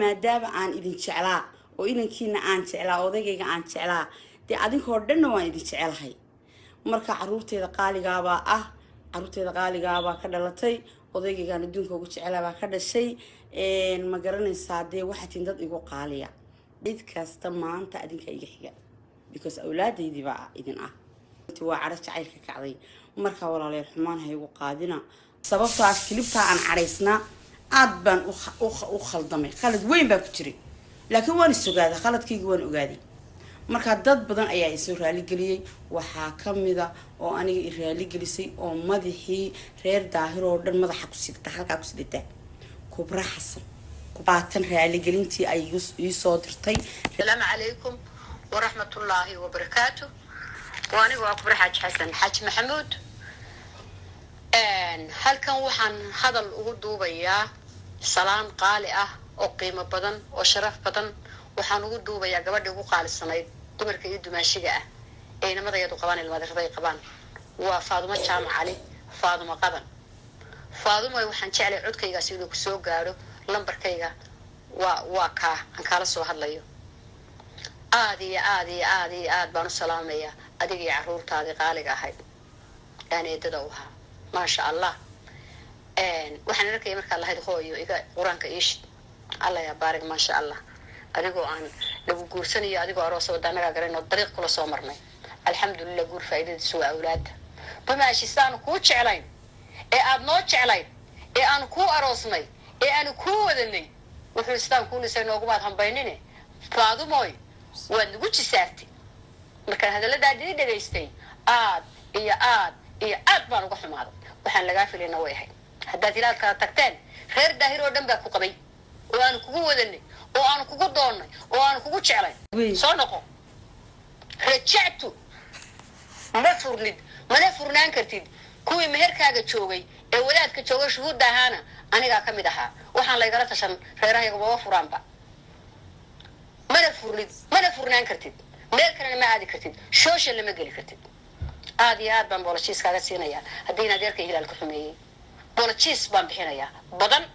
maadaama aan idin jeclaa oo inankiina aan jeclaa odaygayga aan jeclaa dee adinkoo dhanna waan idin jecelahay marka caruurteeda qaaligaabaa ka dhalatay odaygaygaan adduunka ugu jecelaabaa ka dhashay ma garanaysaa dee waxaa tin dad igu qaaliya cid kasta maanta adinka iga xiga because awlaadaydii baa idin ah waa cadho jacaylka kacday markaa walaaleel xumaan ha igu qaadina sababtoo ah kilibtaa aan cadhaysnaa aad baan u khaldamay khalad weyn baa ku jiray laakiin waan is ogaaday khaladkayga waan ogaaday markaa dad badan ayaa isoo raaligeliyey waxaa ka mida oo aniga i raaligelisay oo madaxii reer daahir oo dhan madaxa ku sidata halkaa ku sidata kubra xasan kubaatan raaligelintii ay ii soo dirtay. Assalaamu calaykum waraxmatullaahi wabarakaatu. وأنا وأكبر حاج حسن حاج محمود هل كان وحن هذا الوضوء بيا سلام قالئة أو قيمة بدن أو شرف بدن وحن وضوء بيا قبل يقول قال السنة دمر كيدو ماشية أينما ضيعوا قبان المدرسة ضيع قبان وفاطمة جامع علي فاطمة قبان فاطمة وحن شعلي عود كيجا سيدو كسوق قالوا لمبر كيجا وكا أنكال سو هذا آدي بانو سلامية أديك عرور تادي قالك أحد يعني تدوها ما شاء الله وحنا نركي مركا الله يدخوي إيجا قرانك إيش الله يبارك ما شاء الله أديكو عن لو جورسني أديكو أروس ودانا قرينا الطريق كله صومرنا الحمد لله جور فائدة سوى أولاد بما شيستانو كوتش علين أبنوتش علين أنا كو أروسني أنا كو ودني وحستان كل سنة وقبات هم بيننا فاضو موي وأنا قلت ساعتي لكن هذا لا داعي دقيستي آد ما نقول حماده وحن لقى في لنا وياهي هداتي لا كتكتين خير داهر ودم بكو قبي وأنا كوكو ودني وأنا كوكو دوني وأنا كوكو شعلي صنقو رجعتو ما فرنان كرتيد كوي مهر كاجا تشوغي ولاد كتشوغي شهود دهانا أنا جا كمي دها وحن لا يقرأ عشان خيرها يقبوا فران با ما فرنان كرتيد مالكنا ما عادي كرتيد شوش اللي ما قلي كرتيد عاد بان بولشيس كذا سينايا هدينا ديرك إلى الكحمية بولشيس بان بحنايا بدن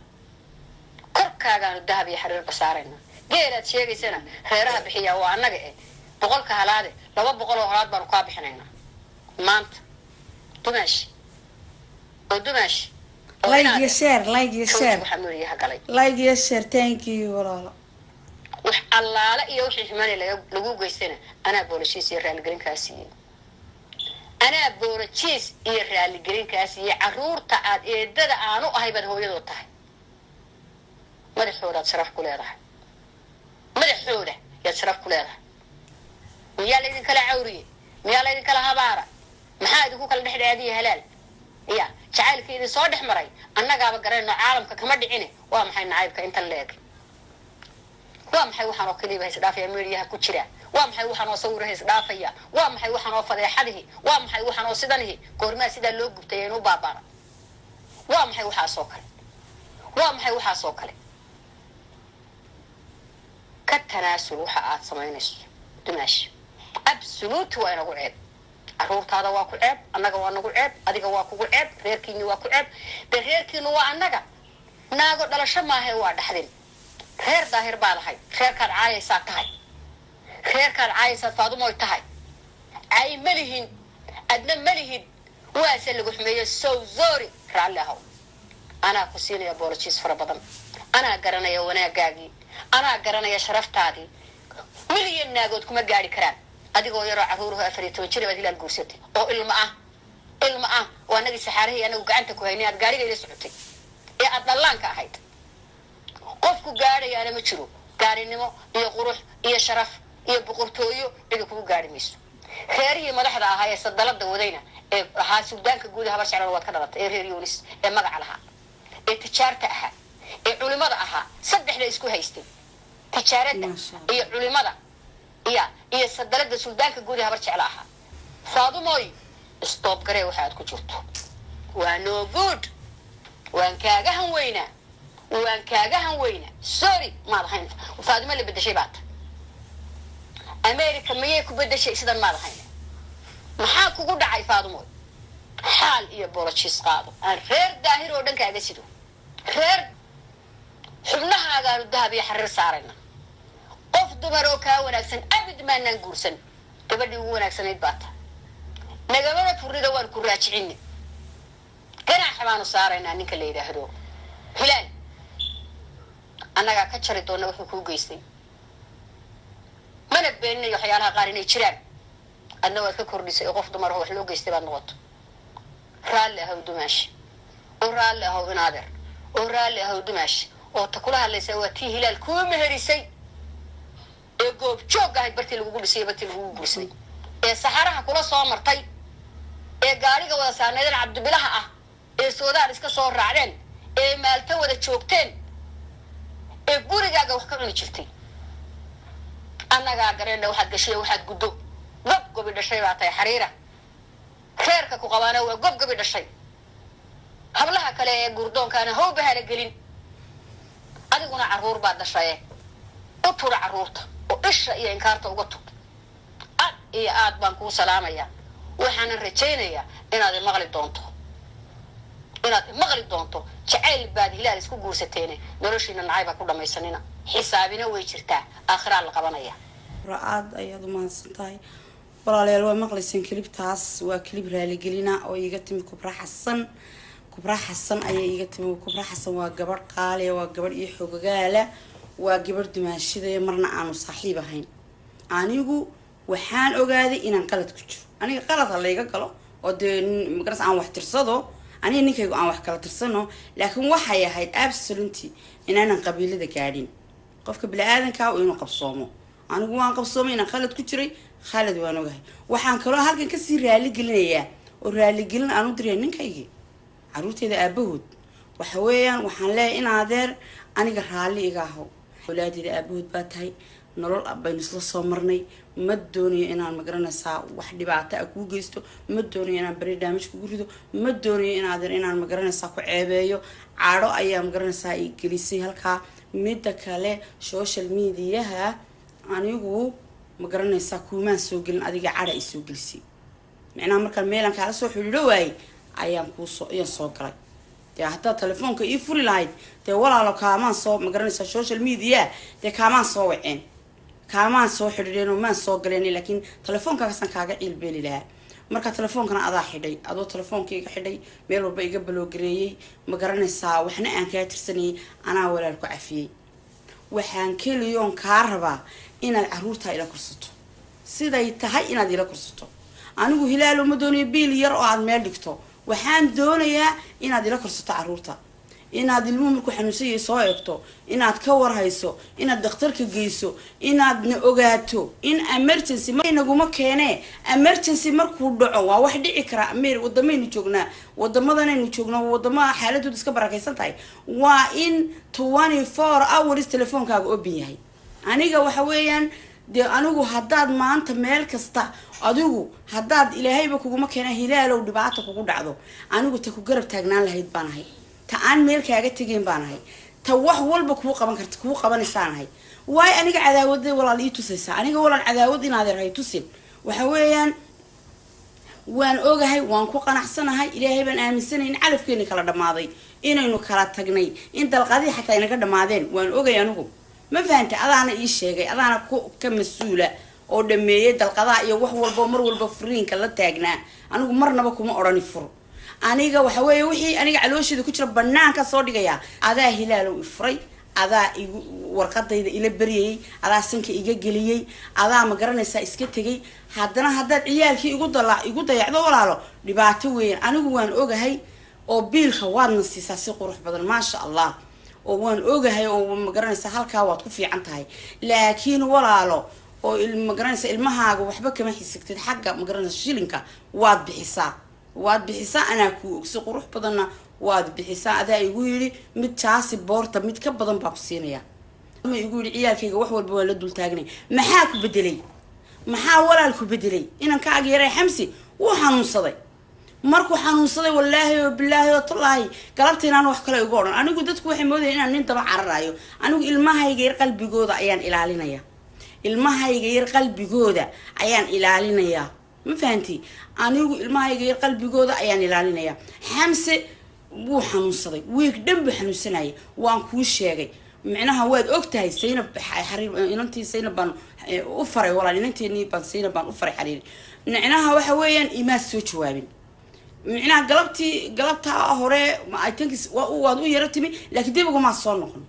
كركا كان الذهب يحرر بصارنا جيلت شيء سنة خيرها بحيا وأنا جاي بقول كهلاده لو بقول هلاد بنقاب بحناينا مانت دمش لايك يا شير thank you والله وح الله لا يوحي حماني لقوق السنة أنا بولشيس يرال جرين كاسية أنا بولشيس يرال جرين كاسية عرور تعاد إددا أنا أهي بده هو يدوتها ما الحورة تصرف كل هذا ما الحورة يتصرف كل هذا ميال إذن كلا عورية ميال إذن كلا هبارة محاد يقول كلا نحن هذه هلال يا شعال كذي صادح مري أنا قاب قرينا عالم كمد عينه وام حين عيبك أنت الليك وام حي وحنا كليبه إسدافية ميريها كتيرة وام حي وحنا صوره إسدافية وام حي وحنا فضيحته وام حي وحنا صدنه كورما سيدا لوج بتينو بابارا وام حي وحا سوكل كالتناسل وحا سمينش دماش أبسولوت وأنا أقول عيب عروت هذا واكو عيب أنا وانا أقول عيب أديك واكو عيب غيركيني واكو عيب بغيركيني وأنا ناقول دلا شما هي واحد حدين خير ظاهر بالهاي خير كان عايسة تهاي خير كان عايسة فاضمة تهاي عاي ملهن أدنى ملهن واسل قحمية سو زوري رعلها أنا كسيني يا بولشيس فربضم أنا قرنا يا وانا قاقي أنا قرنا يا شرفت هذه مليون ناقود كما قاري كرام أديكو يرى عروره أفريتو وشري بدي للقوسيتي أو الماء وأنا سحاره أنا وقعنتك وهيني أتقاري لي سعوتي يا أطلان كأهيد qofku gaarayana ma jiro gaarinimo iyo qurux iyo sharaf iyo boqortooyo cid ku gaarimayso khayriye madaxda ah ay sadalada wadayna ee ahaa suudaanka guud habar shacab wad ka dhalatay ee reer Yunis ee magac laha ee tijaarta ah ee culimada ah saddexda isku haystay tijaarada iyo culimada iyo sadalada suudaanka guud habar shacab ah faadumoy stop garee waxa aad ku jirto waa no good waan kaaga han weyna وان كاغان وينا سوري ما دحين فاطمه اللي بدشي بات امريكا ميي ku bedeshay sida ma dحين maxaa kugu dhacay faadumo xaal iyo borochis qaado aan reer daahir oo dhan kaaga sido reer xubnahaagaan dahab iyo xariir saarayna qof dumar oo kaa wanaagsan abid maanaan guursan gabadhii ugu wanaagsanayd baa tahay nagamada furrida waan ku raajicini ganaax baanu saaraynaa ninka la yidhaahdo hilaal annagaa ka jari doona wuxuu kuu geystay mana beeninayo waxyaalaha qaar inay jiraan adna waad ka kordhisay oo qof dumar oo wax loo geystay baad noqoto raalli ahow dumaash oo raalli ahow inaadeer oo raalli ahow dumaash oo ta kula hadlaysa waa tii hilaal kuu meherisay ee goob joog ahayd bartii lagugu dhisay bartii lagugu gursay ee saxaraha kula soo martay ee gaariga wada saarneedeen cabdibilaha ah ee soodaan iska soo raacdeen ee maalta wada joogteen ee gurigaaga wax ka cuni jirtay annagaa gareena waxaad gashay waxaad guddo gobgobi dhashay baa tahay xariira reerka ku qabaana waa gobgobi dhashay hablaha kale ee gurdoonkaana hawbahala gelin adiguna carruur baad dhashaye u tura carruurta oo isha iyo inkaarta uga tug aad iyo aad baan kuu salaamayaa waxaanan rajaynayaa inaad imaqli doonto jacayl baad hilaal isku guursateene noloshiina nacayba ku dhamaysanina xisaabina way jirtaa aakhiraa la qabanaya aad ayaad u mahadsan tahay walaalayaal waa maqlayseen kilibtaas waa kilib raaligelina oo iiga timi kubra xasan ayaa iiga timi kubra xasan waa gabadh qaaliya waa gabadh iyo xogagaala waa gabadh dumaashidaya marna aanu saaxiib ahayn anigu waxaan ogaaday inaan qalad ku jiro aniga qalad ha layga galo oo dee magaras aan wax tirsado aniga ninkaygu aan wax kala tirsano laakiin waxay ahayd absolutely inaanan qabiilada gaadhin qofka bini-aadanka oo inuu qabsoomo anigu waan qabsoomay inaan khalad ku jiray khalad waan ogahay waxaan kaloo halkan kasii raaligelinayaa oo raaligelin aan u diraya ninkaygii carruurteeda aabahood waxa weeyaan waxaan leeyahay in adeer aniga raalli iga aho awlaadeeda aabahood baa tahay nolol baynu isla soo marnay ma doonayo inaan magaranaysaa wax dhibaato ah kuu geysto ma doonayo inaan beri daamij kugu rido ma doonayo inaan magaranaysaa ku ceebeeyo caadho ayaa magaranaysaa i gelisay halkaa midda kale social mediaha anigu magaranaysaa kuumaan soo gelin adiga cadha i soo gelisay micnaha markaan meelan kaala soo xidhiidho waayey ayaan soo galay dee haddaad telefoonka ii furi lahayd dee walaalo kaamaan soo magaranaysaa social media dee kaamaan soo waceen kaamaan soo xidhiidheen oo maan soo galeen laakiin telefoonkaasaan kaaga ciilbeeli lahaa marka telefoonkana adaa xidhay adoo telefoonka iga xidhay meel walba iga baloogareeyey magaranaysaa waxna aan kaa tirsanayay anaa walaal ku cafiyey waxaan keliyoon kaa rabaa inaad carruurtaa ila korsato siday tahay inaad ila korsato anigu hilaalo ma doonayo biil yar oo aad meel dhigto waxaan doonayaa inaad ila korsato carruurta inaad ilmuhu markuu xanuunsanyay soo eegto inaad ka warhayso inaad dhakhtarka geyso inaadna ogaato in emergency naguma keenee emergency markuu dhaco waa wax dhici kara wadamaynu joognaa wadamadanaynu joogno wadamada xaaladooda iska barakaysan tahay waa in 24 hours telefoonkaaga open yahay aniga waxa weeyaan dee anigu haddaad maanta meel kasta adigu haddaad ilaahayba kuguma keena hilaalow dhibaata kugu dhacdo anigu ta ku garab taagnaan lahayd baan ahay ta aan meel kaaga tegayn baan ahay ta wax walba kuu qaban karta kuu qabanaysaan ahay waayo aniga cadaawadda walaal ii tusaysaa aniga walaal cadaawad inaad yarhay tusin waxa weeyaan waan ogahay waan ku qanacsanahay ilaahay baan aaminsanayn calafkeeni kala dhammaaday inaynu kala tagnay in dalqadii xataa inaga dhammaadeen waan ogay anigu ma fahantay adaana ii sheegay adaana ka mas-uula oo dhameeyay dalqadaha iyo wax walba mar walba furiinka la taagnaa anigu marnaba kuma odhani fur aniga waxa weeye wixii aniga caloosheeda ku jira banaanka soo dhigaya adaa hilaalow ifuray adaa warqadayda ila baryayay adaa sanka iga geliyay adaa ma garanaysaa iska tegay haddana haddaad ciyaalkii igu dayacdo walaalo dhibaato weeyaan anigu waan ogahay oo biilka waadna siisaa si qurux badan maasha allah oo waan ogahay oo ma garanaysaa halkaa waad ku fiican tahay laakiin walaalo oo ma garanaysaa ilmahaaga waxba kama xisigtid xagga ma garanaysaa shilinka waad bixisaa anaa ku og si qurux badanna waad bixisaa adaa igu yidhi mid jaasi boorta mid ka badan baa ku siinaya ma igu yidhi ciyaalkayga wax walba waa la dul taagnay maxaa ku bedelay maxaa walaal ku bedelay inankaaga yaray xamsi wuu xanuunsaday markuu xanuunsaday wallaahi oo bilaahi oo tallaahi galabtaynaan wax kale igu odhan anigu dadku waxay moodayeen inaan nin daba cararayo anigu ilmahayga yar qalbigooda ayaan ilaalinayaa ma fahanti anigu ilmahayga yar qalbigooda ayaan ilaalinayaa xamse wuu xanuunsaday wiig dhan buu xanuunsanayay waan kuu sheegay معناها واد أوكتها سينا حرير إنتي سينا بان أفرع ولا إنتي بان سينا بان أفرع حرير معناها وحويا إماس سوتش وابن معناها قلبتها هوري I think وادو يرتمي لكن دي بقوا مع الصون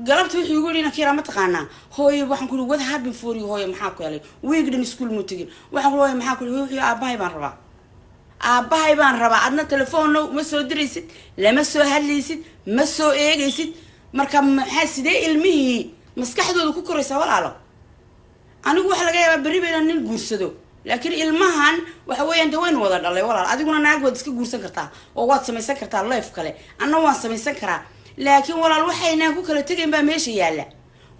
قلبت وحي يقول لنا كيرا ما تقانا هوي waxaan kula wada happy for you hooyo maxaa ku helay weegdan iskuul mu tagin waxaan kula hooyo maxaa ku helay aabahay baan rabaa adna telefoon ma soo diraysid lama soo hadlaysid ma soo eegaysid marka maxaa sidee ilmihii maskaxdooda ku koraysaa walaalo anigu waxa laga yaabaa bari bayna nin guursado laakiin ilmahan waxa weeyaan daweyn wada dhalay walaal adiguna naag wad iska guursan kartaa oo waad samaysan kartaa life kale anna waan samaysan karaa laakiin walaal waxayna ku kala tagayn baa meesha yaala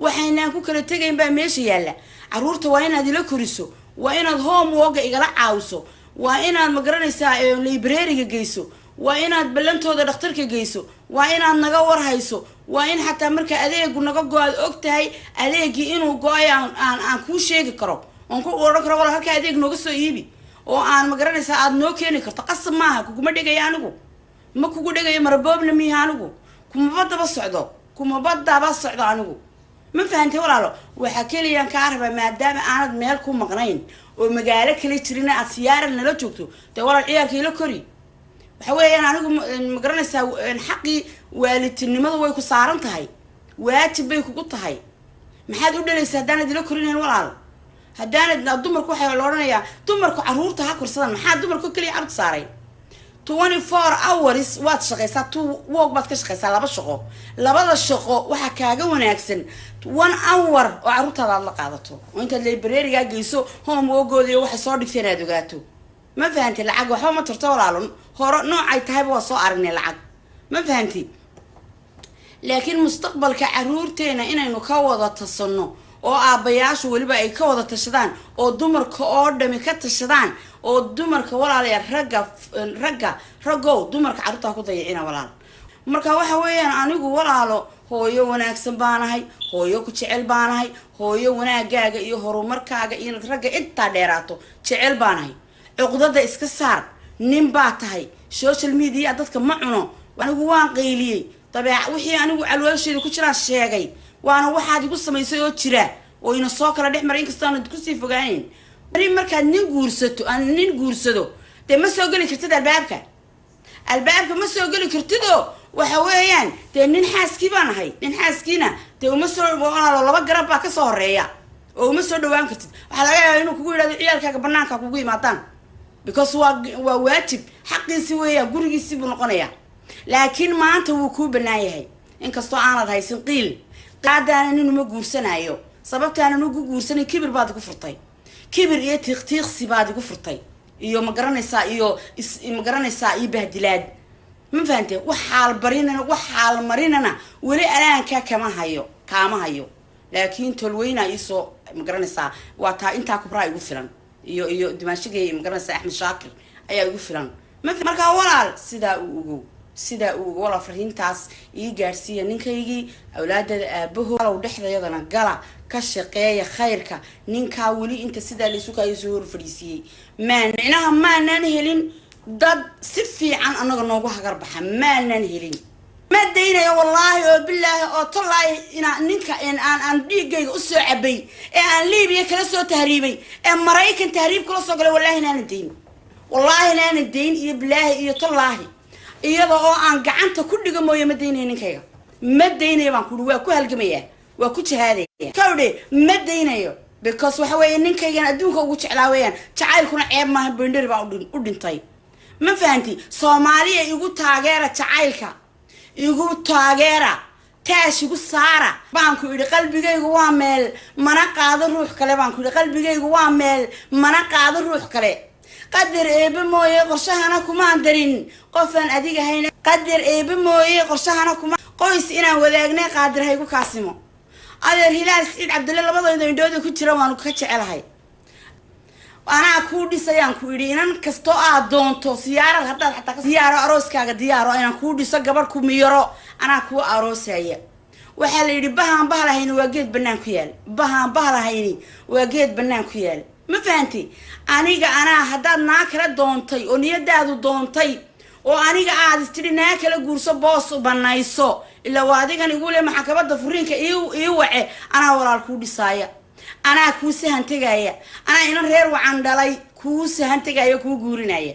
waxayna ku kala tagayn baa meesha yaala caruurta waa inaad ila koriso waa inaad homework igala caawiso waa inaad ma garanaysaa library-ga geyso waa inaad ballantooda dhakhtarka geyso waa inaad naga war hayso waa in xataa marka adeegu naga go-aad ogtahay adeegii inuu go-ay aan kuu sheegi karo oon ku oran karo walaal halka adeeg nooga soo iibi oo aan ma garanaysaa aad noo keeni karto qasab maaha kuguma dhigaya anigu ma kugu dhigayo maraboobna miiha anigu kuma badaba socdo anigu ma fahantay walaalo waxa kaliyan ka arba maadaama aanad meel ku maqnayn oo magaalo kale jirin aad siyaara nala joogto de walaal ciyaarkii la kori waxa weeyaan anigu ma garanaysaa xaqii waalidnimadu way ku saaran tahay waajib bay kugu tahay maxaad u dhalaysaa haddaanad ila korinayn walaal haddaanad dumarku waxay looranayaa dumarku caruurta ha korsadaan maxaa dumarku kaliya carruurta saaray 24 hours waad shaqaysaa work baad ka shaqaysaa labada shaqo waxa kaaga wanaagsan 1 hour oo caruurtaada aad la qaadato oo intaad library-ga geyso homework-gooda iyo waxa soo dhigteen aad ogaato ma fahantay lacag waxba ma tarto walaalun hore noocay tahay waa soo aragnay lacag ma fahantay laakiin mustaqbalka caruurteena inaynu ka wada tasano oo aabayaashu waliba ay ka wada tashadaan oo dumarka oo dhami ka tashadaan oo dumarka walaalayaal raggow dumarka caruurta ku dayacina walaal marka waxa weeyaan anigu walaalo hooyo wanaagsan baanahay hooyo ku jecel baanahay hooyo wanaagaaga iyo horumarkaaga iyo ragga inta dheeraato jecel baanahay cuqdada iska saar nin baa tahay social media dadka ma cuno anigu waan qeyliyay tabeec wixii anigu alwaasheeda ku jiraan sheegay waana waxaad igu samaysay oo jira oo ina soo kala dhex maray inkastoo aan ku sii fogaanayn bari markaad nin guursado dee ma soo geli kartid albaabka ma soo geli kartidoo waxa weeyaan dee nin xaaskii baan ahay nin xaaskiina dee uma soo walaalo laba garab baa ka soo horeeya oo uma soo dhawaan kartid waxaa laga yaabaa inuu kugu yidhahdo ciyaalkaaga banaanka kugu yimaadaan because waa waajib xaqiisi weeyaan gurigiisii buu noqonayaa laakiin maanta wuu kuu bannaan yahay inkastoo aanad haysan qiil qaadaana nin uma guursanayo sababtaana nugu guursanay kibir baad igu furtay kibir iyo tiiqtiiqsi baad igu furtay iyo ma garanaysaa iyo iyo bahdilaad ma fahantay wax xaal marinana weli alaanka kaama hayo laakiin tolweyna isoo ma garanaysaa waa taa intaa kubraa igu filan iyo dimaashigay ma garanaysaa Axmed Shaakir ayaa igu filan marka walaal sidaa uu wala fariintaas ii gaarsiiya ninkaygii awlaadada aabahow dhexdeedana gala ka shaqeeya khayrka ninka wali inta sidaa la isu kaayo soo hor fadhiisiyay maanan helin dad si fiican anaga noogu hagar baxa maanan helin ma daynayo wallaahi oo billaahi oo tallaahi ina ninka aan dhiigayga u soo cabay ee aan Liibiya kala soo tahriibay ee Mareykan tahriib kala soo galay wallaahi inaan dayn iyo billaahi iyo tallaahi iyadoo oo aan gacanta ku dhigo mooyo ma daynayo ninkayga ma daynayo baan ku waa ku halgamaya waa ku jihaadaya kawdhe ma daynayo because waxa weeye ninkaygan adduunka ugu jeclaa weeyaan jacaylkuna ceeb maaha benderi baa u dhintay ma fahanti Soomaaliya igu taageera jacaylka igu taageera taash igu saara baan ku idhi qalbigaygu waa meel mana qaado ruux kale baan ku idhi qalbigaygu waa meel mana qaado ruux kale qadar eebe mooye qorshahana kuma darin qofan adiga hayna qadar eebe mooye qorshahana kuma qoys inaan wadaagnay qaadir haygu kaasimo adeer Hilaal Saciid Cabdulle labadooda indhooda ku jira waan ka jecelahay ana ku dhisayaan ku idhi inan kasto aad doonto siyaaro hadda xataa siyaaro arooskaaga diyaaro inaan ku dhiso gabadh ku miyiro ana ku aroosaya waxa la yiri bahalahayn waa geed banaan ku yaal bahalahayn waa geed banaan ku yaal ma fahanti aniga ana haddaad naa kala doontay oo niyadaadu doontay oo aniga aad istiri naa kala guurso boos u banayso ila waa adigan igu le maxkamadda furiinka ii wace anaa walaal ku dhisaaya anaa ku sahan tagaya anaa ina reer wacan dhalay ku sahan tagaya ku guurinaya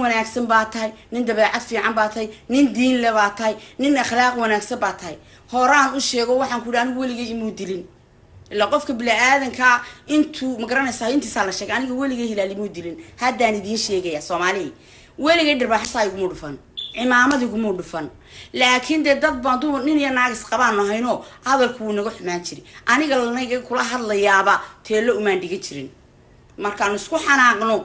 wanaagsan baa tahay nin dabeecad fiican baa tahay nin diin leh baa tahay nin akhlaaq wanaagsan baa tahay horaan u sheego waxaan ku dhaanigu weligay imuu dilin ila qofka bila aadanka intuu ma garanaysaa intiisa la sheegay aniga weligay hilaal imuu dilin haddaan idiin sheegaya Soomaali weligay dhirbaaxay ugu dhufan cimaamad ugu dhufan laakiin dad baan dumar nin iyo naag is qabaan hayno hadalku uu naga xumaan jiray aniga lanayga kula hadlayaaba teelo uma dhiga jirin markaan isku xanaaqno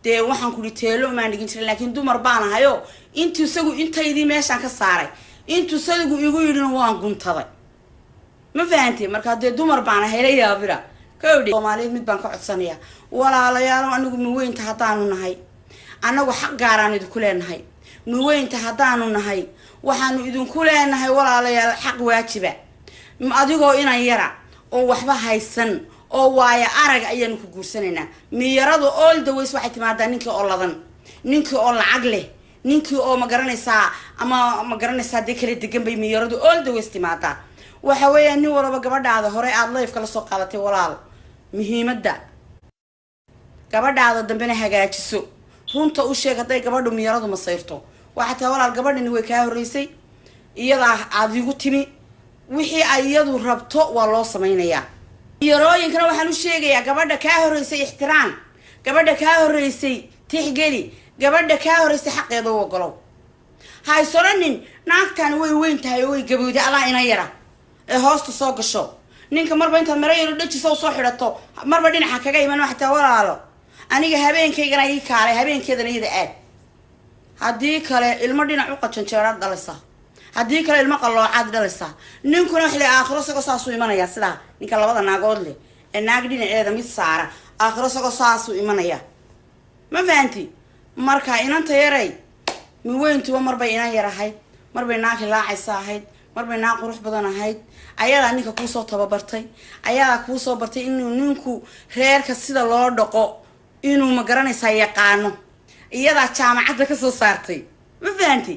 dee waxaan ku teelo uma dhigin jirin laakiin dumar baan ahayo intuu isagu intaydii meeshan ka saaray intuu isagu igu yidhina waan guntaday ma fahantii marka dee dumar baan ahay yaabira kowdii Soomaaliyeed mid baan ka codsanayaa walaalayaal anigu ma weynta hadaanu nahay anagu xaq gaaraan idinku leenahay ma weynta hadaanu nahay waxaanu idinku leenahay walaalayaal xaq waajiba adigoo inaan yara oo waxba haysan oo waaya arag ayaan ku guursanaynaa miyaradu all the ways waxay timaadaa ninkii oo ladan ninkii oo lacag leh ninkii oo ma garanaysaa ama ma garanaysaa de kala degan bay miyaradu all the ways timaadaa waxa weeyaan nin walba gabadhaada hore aad life kala soo qaadatay walaal muhiimadda gabadhaada dambena hagaajiso runta u sheeg haday gabadhu miyaradu ma sayrto waxa taa walaal gabadhani way ka horeysay iyada aad igu timi wixii ay iyadu rabto waa loo sameeynaya yarooyinkana waxaan u sheegayaa gabadha ka horeysay ixtiraam gabadha ka horeysay tixgeli gabadha ka horeysay xaqeeda oo golow hay soranin naagtan way weyn tahay way gabowda ala ina yara ee hoosta soo gasho ninka marba inta mareeyro dhajiso soo xidhato marba dhinaca kaga iman waxa taa walaalo aniga habeenkaygana ii kaalay habeenkeedana iyada aad haddii kale ilmo dhinac u qajanjeeraad dhalisa haddii kale ilmo qaloocaad dhalisa ninkuna wax le aakhiro sago saasuu imanaya sida ninka labada naagood leh ee naag dhinaceeda mid saara aakhiro sago saasuu imanaya ma fahanti marka inanta yaray mi weyntuba marbay inan yarahay marbay naag laacaysa ahayd marbay naag qurux badan ahayd ayadaa ninka kuu soo tababartay ayadaa kuu soo bartay inuu ninku reerka sida loo dhaqo inuu ma garanaysaa yaqaano iyadaa jaamacadda ka soo saartay ma fahanti